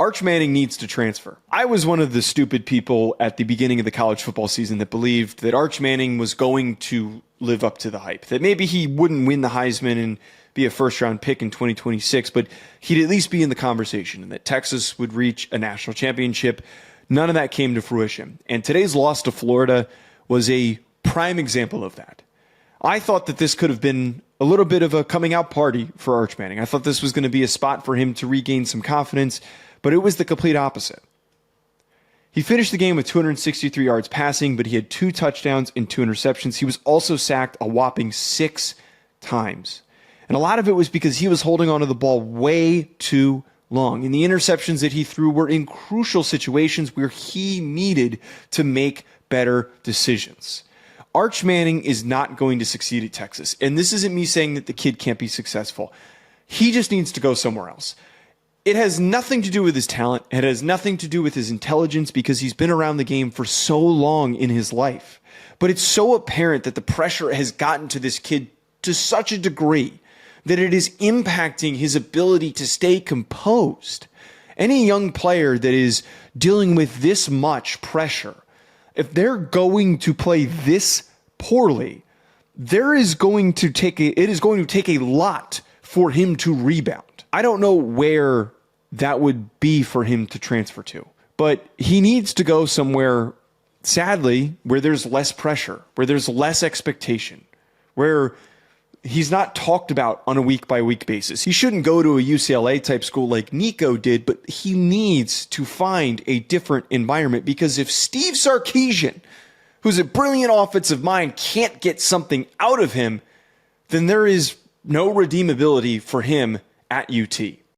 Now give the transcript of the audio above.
Arch Manning needs to transfer. I was one of the stupid people at the beginning of the college football season that believed that Arch Manning was going to live up to the hype, that maybe he wouldn't win the Heisman and be a first-round pick in 2026, but he'd at least be in the conversation, and that Texas would reach a national championship. None of that came to fruition. And today's loss to Florida was a prime example of that. I thought that this could have been a little bit of a coming out party for Arch Manning. I thought this was going to be a spot for him to regain some confidence, but it was the complete opposite. He finished the game with 263 yards passing, but he had 2 touchdowns and 2 interceptions. He was also sacked a whopping 6 times. And a lot of it was because he was holding onto the ball way too long. And the interceptions that he threw were in crucial situations where he needed to make better decisions. Arch Manning is not going to succeed at Texas. And this isn't me saying that the kid can't be successful. He just needs to go somewhere else. It has nothing to do with his talent. It has nothing to do with his intelligence because he's been around the game for so long in his life. But it's so apparent that the pressure has gotten to this kid to such a degree that it is impacting his ability to stay composed. Any young player that is dealing with this much pressure, if they're going to play this poorly, it is going to take a lot for him to rebound. I don't know where that would be for him to transfer to, but he needs to go somewhere, sadly, where there's less pressure, where there's less expectation, where he's not talked about on a week-by-week basis. He shouldn't go to a UCLA-type school like Nico did, but he needs to find a different environment because if Steve Sarkisian, who's a brilliant offensive mind, can't get something out of him, then there is no redeemability for him at UT.